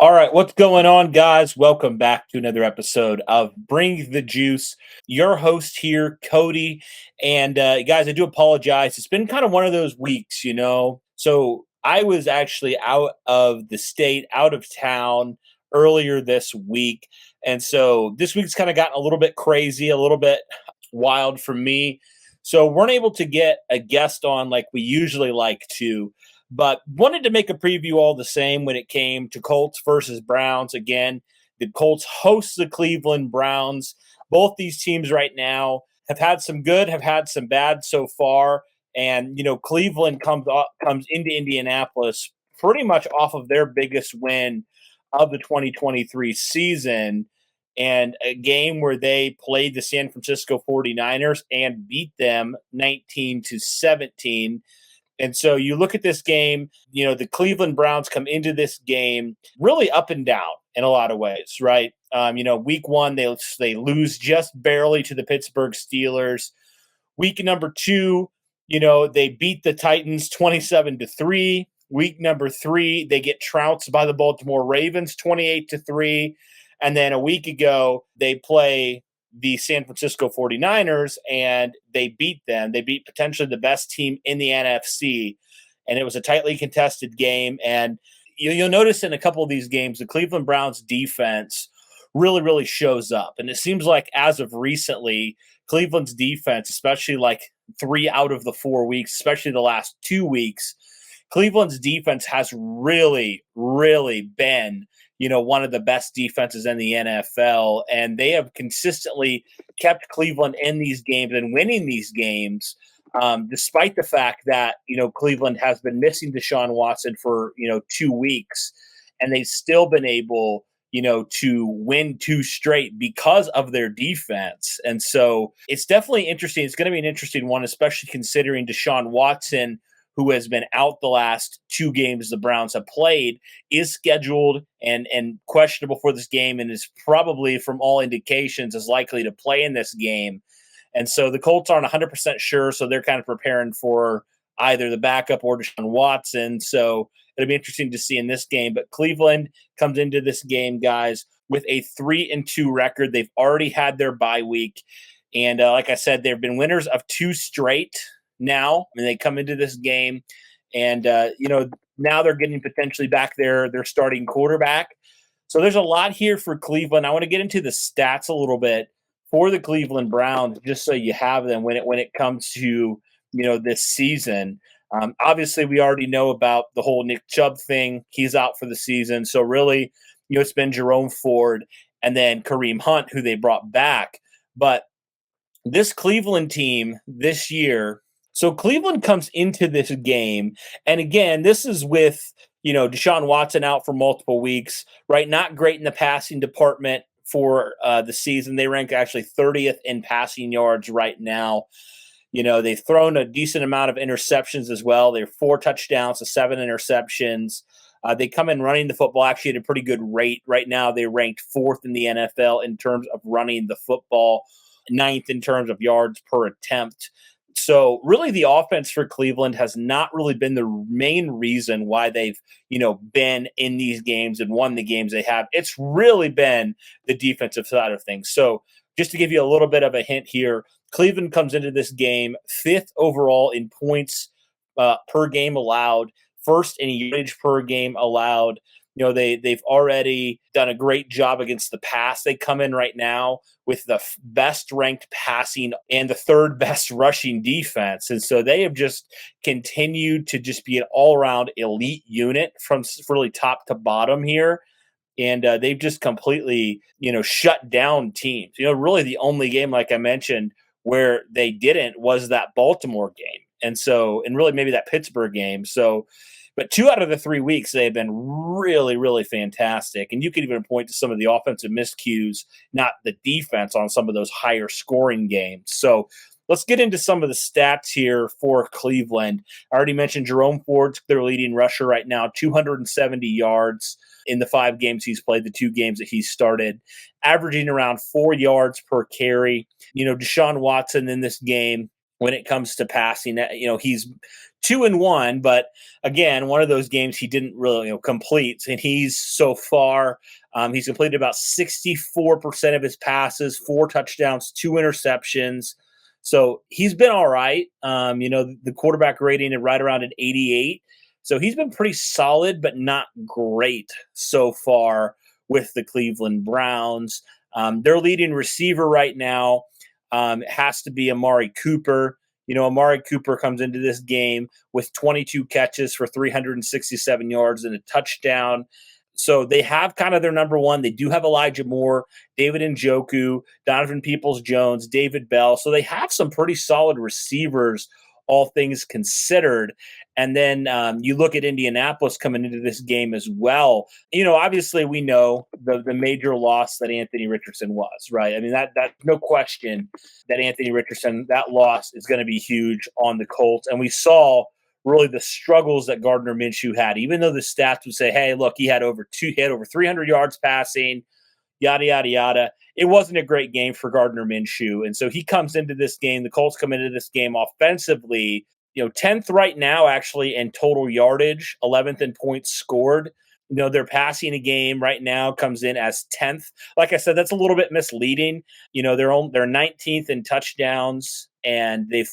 All right, what's going on, guys? Welcome back to another episode of Bring the Juice. Your host here, Cody. And guys, I do apologize. It's been kind of one of those weeks. So I was actually out of the state, out of town earlier this week. And so this week's kind of gotten a little bit crazy, a little bit wild for me. So weren't able to get a guest on like we usually like to, but wanted to make a preview all the same when it came to Colts versus Browns. Again, the Colts host the Cleveland Browns. Both these teams right now have had some good, have had some bad so far. And Cleveland comes into Indianapolis pretty much off of their biggest win of the 2023 season, and a game where they played the San Francisco 49ers and beat them 19-17. And so you look at this game, the Cleveland Browns come into this game really up and down in a lot of ways, right? Week one, they lose just barely to the Pittsburgh Steelers. Week number two, they beat the Titans 27-3. Week number three, they get trounced by the Baltimore Ravens 28-3. And then a week ago, they play the San Francisco 49ers and they beat them. They beat potentially the best team in the NFC. And it was a tightly contested game. And you'll notice in a couple of these games, the Cleveland Browns defense really, really shows up. And it seems like as of recently, Cleveland's defense, especially like 3 out of the 4 weeks, especially the last 2 weeks, Cleveland's defense has really, really been one of the best defenses in the NFL, and they have consistently kept Cleveland in these games and winning these games, despite the fact that, Cleveland has been missing Deshaun Watson for, 2 weeks, and they've still been able, to win 2 straight because of their defense. And so it's definitely interesting. It's going to be an interesting one, especially considering Deshaun Watson, who has been out the last 2 games the Browns have played, is scheduled and questionable for this game and is probably, from all indications, is likely to play in this game. And so the Colts aren't 100% sure, so they're kind of preparing for either the backup or Deshaun Watson. So it'll be interesting to see in this game. But Cleveland comes into this game, guys, with a 3-2 record. They've already had their bye week. And like I said, they've been winners of 2 straight now, and they come into this game, and now they're getting potentially back their starting quarterback. So there's a lot here for Cleveland. I want to get into the stats a little bit for the Cleveland Browns, just so you have them when it comes to this season. Obviously, we already know about the whole Nick Chubb thing. He's out for the season. So really, it's been Jerome Ford and then Kareem Hunt, who they brought back. But this Cleveland team this year, so Cleveland comes into this game, and again, this is with, Deshaun Watson out for multiple weeks, right? Not great in the passing department for the season. They rank actually 30th in passing yards right now. They've thrown a decent amount of interceptions as well. They're 4 touchdowns to 7 interceptions. They come in running the football actually at a pretty good rate. Right now, they ranked 4th in the NFL in terms of running the football, 9th in terms of yards per attempt. So really the offense for Cleveland has not really been the main reason why they've, been in these games and won the games they have. It's really been the defensive side of things. So just to give you a little bit of a hint here, Cleveland comes into this game 5th overall in points per game allowed, 1st in yardage per game allowed. They've already done a great job against the pass. They come in right now with the best ranked passing and the 3rd best rushing defense. And so they have just continued to just be an all around elite unit from really top to bottom here. And they've just completely, shut down teams. Really the only game, like I mentioned, where they didn't was that Baltimore game. And really maybe that Pittsburgh game. But 2 out of the 3 weeks, they've been really, really fantastic. And you can even point to some of the offensive miscues, not the defense, on some of those higher scoring games. So let's get into some of the stats here for Cleveland. I already mentioned Jerome Ford's their leading rusher right now, 270 yards in the 5 games he's played, the 2 games that he's started, averaging around 4 yards per carry. Deshaun Watson in this game, when it comes to passing. He's 2-1, but again, one of those games he didn't really complete, and he's so far he's completed about 64% of his passes, 4 touchdowns, 2 interceptions. So he's been all right. The quarterback rating is right around an 88. So he's been pretty solid, but not great so far with the Cleveland Browns. Their leading receiver right now has to be Amari Cooper. Amari Cooper comes into this game with 22 catches for 367 yards and a touchdown. So they have kind of their number one. They do have Elijah Moore, David Njoku, Donovan Peoples-Jones, David Bell. So they have some pretty solid receivers, all things considered. And then you look at Indianapolis coming into this game as well. Obviously we know the major loss that Anthony Richardson was, right? I mean, that's no question that Anthony Richardson, that loss is going to be huge on the Colts. And we saw really the struggles that Gardner Minshew had, even though the stats would say, hey, look, he had over 300 yards passing, yada, yada, yada. It wasn't a great game for Gardner Minshew. And so he comes into this game. The Colts come into this game offensively, 10th right now, actually, in total yardage, 11th in points scored. Their passing a game right now comes in as 10th. Like I said, that's a little bit misleading. They're 19th in touchdowns, and they've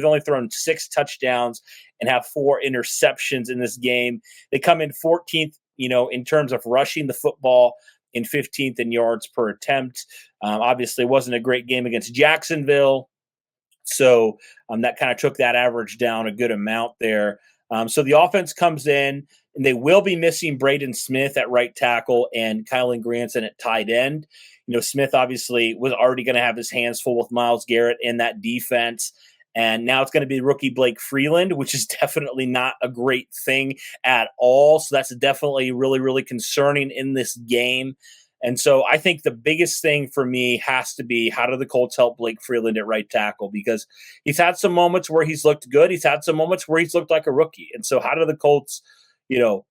only thrown 6 touchdowns and have 4 interceptions in this game. They come in 14th, in terms of rushing the football, in 15th in yards per attempt. Obviously, wasn't a great game against Jacksonville. So that kind of took that average down a good amount there. So the offense comes in, and they will be missing Braden Smith at right tackle and Kylan Granson at tight end. Smith obviously was already going to have his hands full with Myles Garrett in that defense. And now it's going to be rookie Blake Freeland, which is definitely not a great thing at all. So that's definitely really, really concerning in this game. And so I think the biggest thing for me has to be, how do the Colts help Blake Freeland at right tackle? Because he's had some moments where he's looked good. He's had some moments where he's looked like a rookie. And so how do the Colts,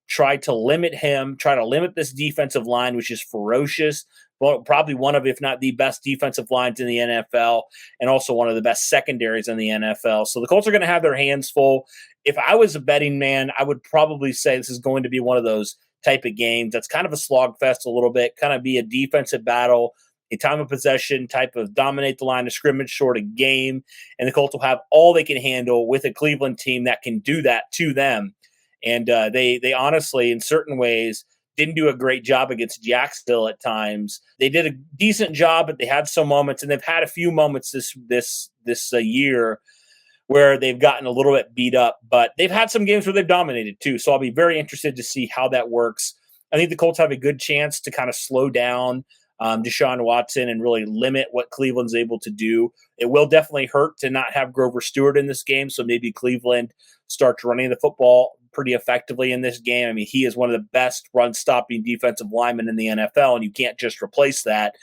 try to limit him, try to limit this defensive line, which is ferocious, well, probably one of, if not the best defensive lines in the NFL, and also one of the best secondaries in the NFL. So the Colts are going to have their hands full. If I was a betting man, I would probably say this is going to be one of those type of games that's kind of a slogfest a little bit, kind of be a defensive battle, a time of possession type of dominate the line of scrimmage sort of game. And the Colts will have all they can handle with a Cleveland team that can do that to them. And they honestly, in certain ways, didn't do a great job against Jacksonville at times. They did a decent job, but they had some moments, and they've had a few moments this year where they've gotten a little bit beat up. But they've had some games where they've dominated too. So I'll be very interested to see how that works. I think the Colts have a good chance to kind of slow down Deshaun Watson and really limit what Cleveland's able to do. It will definitely hurt to not have Grover Stewart in this game, so maybe Cleveland starts running the football pretty effectively in this game. I mean, he is one of the best run-stopping defensive linemen in the NFL, and you can't just replace that.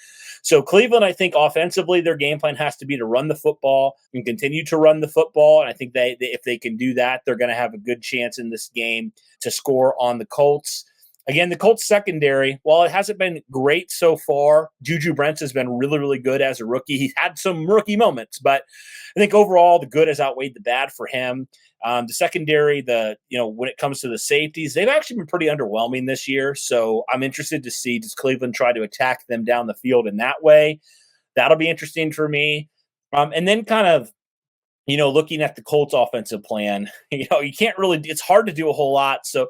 So Cleveland, I think offensively, their game plan has to be to run the football and continue to run the football. And I think they if they can do that, they're going to have a good chance in this game to score on the Colts. Again, the Colts secondary, while it hasn't been great so far, Juju Brents has been really, really good as a rookie. He's had some rookie moments, but I think overall the good has outweighed the bad for him. The secondary, when it comes to the safeties, they've actually been pretty underwhelming this year. So I'm interested to see, does Cleveland try to attack them down the field in that way? That'll be interesting for me. And then kind of, looking at the Colts offensive plan, you can't really, it's hard to do a whole lot. So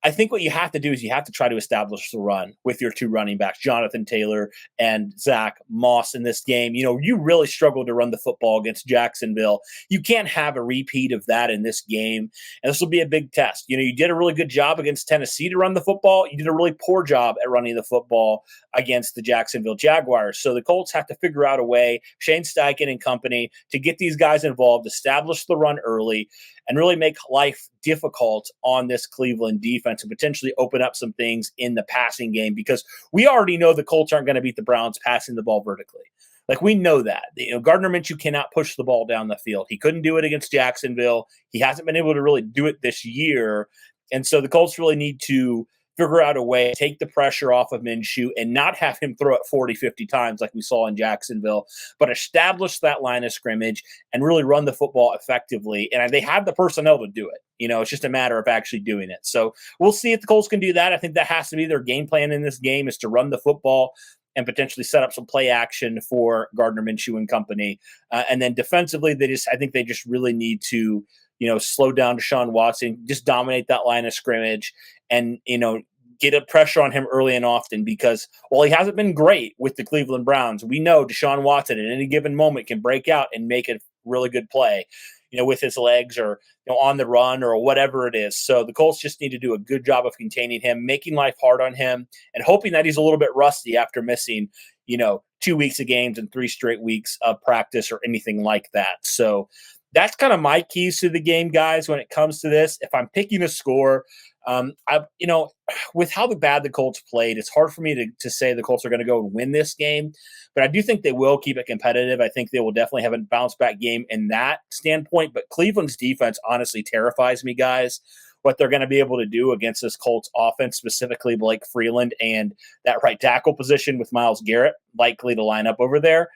I think what you have to do is you have to try to establish the run with your 2 running backs, Jonathan Taylor and Zach Moss in this game. You really struggled to run the football against Jacksonville. You can't have a repeat of that in this game. And this will be a big test. You did a really good job against Tennessee to run the football. You did a really poor job at running the football against the Jacksonville Jaguars. So the Colts have to figure out a way, Shane Steichen and company, to get these guys involved, establish the run early, and really make life difficult on this Cleveland defense and potentially open up some things in the passing game, because we already know the Colts aren't going to beat the Browns passing the ball vertically. Like, we know that. Gardner Minshew cannot push the ball down the field. He couldn't do it against Jacksonville. He hasn't been able to really do it this year. And so the Colts really need to figure out a way, take the pressure off of Minshew and not have him throw it 40, 50 times like we saw in Jacksonville, but establish that line of scrimmage and really run the football effectively. And they have the personnel to do it. It's just a matter of actually doing it. So we'll see if the Colts can do that. I think that has to be their game plan in this game, is to run the football and potentially set up some play action for Gardner Minshew and company. And then defensively, I think they just really need to, slow down Deshaun Watson, just dominate that line of scrimmage and, get a pressure on him early and often, because while he hasn't been great with the Cleveland Browns, we know Deshaun Watson at any given moment can break out and make a really good play, with his legs or on the run or whatever it is. So the Colts just need to do a good job of containing him, making life hard on him, and hoping that he's a little bit rusty after missing, 2 weeks of games and 3 straight weeks of practice or anything like that. So that's kind of my keys to the game, guys, when it comes to this. If I'm picking a score, with how bad the Colts played, it's hard for me to say the Colts are going to go and win this game, but I do think they will keep it competitive. I think they will definitely have a bounce back game in that standpoint, but Cleveland's defense honestly terrifies me, guys, what they're going to be able to do against this Colts offense, specifically Blake Freeland and that right tackle position with Myles Garrett likely to line up over there.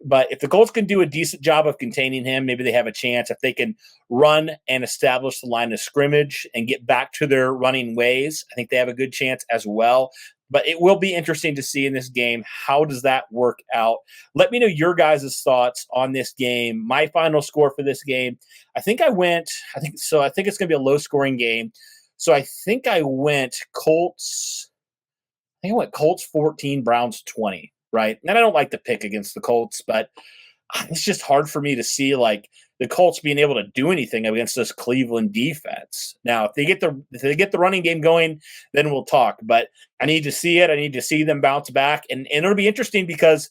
But if the Colts can do a decent job of containing him, maybe they have a chance. If they can run and establish the line of scrimmage and get back to their running ways, I think they have a good chance as well. But it will be interesting to see in this game, how does that work out? Let me know your guys' thoughts on this game. My final score for this game, I think it's going to be a low-scoring game. So I think I went Colts 14, Browns 20. Right. And I don't like to pick against the Colts, but it's just hard for me to see like the Colts being able to do anything against this Cleveland defense. Now, if they get the running game going, then we'll talk. But I need to see it. I need to see them bounce back. And it'll be interesting because,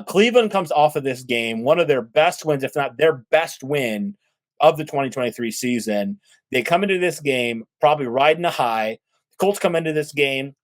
Cleveland comes off of this game, one of their best wins, if not their best win of the 2023 season. They come into this game probably riding a high. The Colts come into this game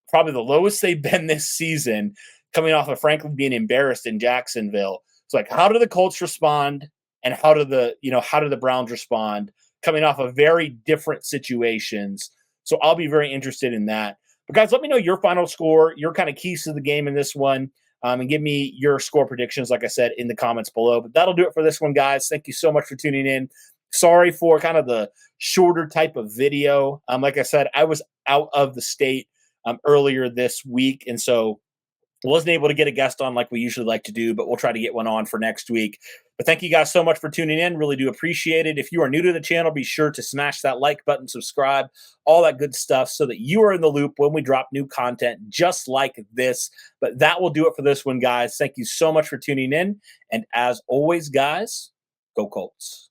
probably the lowest they've been this season, coming off of frankly being embarrassed in Jacksonville. It's like, how do the Colts respond, and how do the Browns respond, coming off of very different situations? So I'll be very interested in that. But guys, let me know your final score, your kind of keys to the game in this one, and give me your score predictions, like I said, in the comments below. But that'll do it for this one, guys. Thank you so much for tuning in. Sorry for kind of the shorter type of video. Like I said, I was out of the state earlier this week, and so wasn't able to get a guest on like we usually like to do, but we'll try to get one on for next week. But thank you guys so much for tuning in. Really do appreciate it. If you are new to the channel, be sure to smash that like button, subscribe, all that good stuff, so that you are in the loop when we drop new content just like this. But that will do it for this one, guys. Thank you so much for tuning in. And as always, guys, go Colts.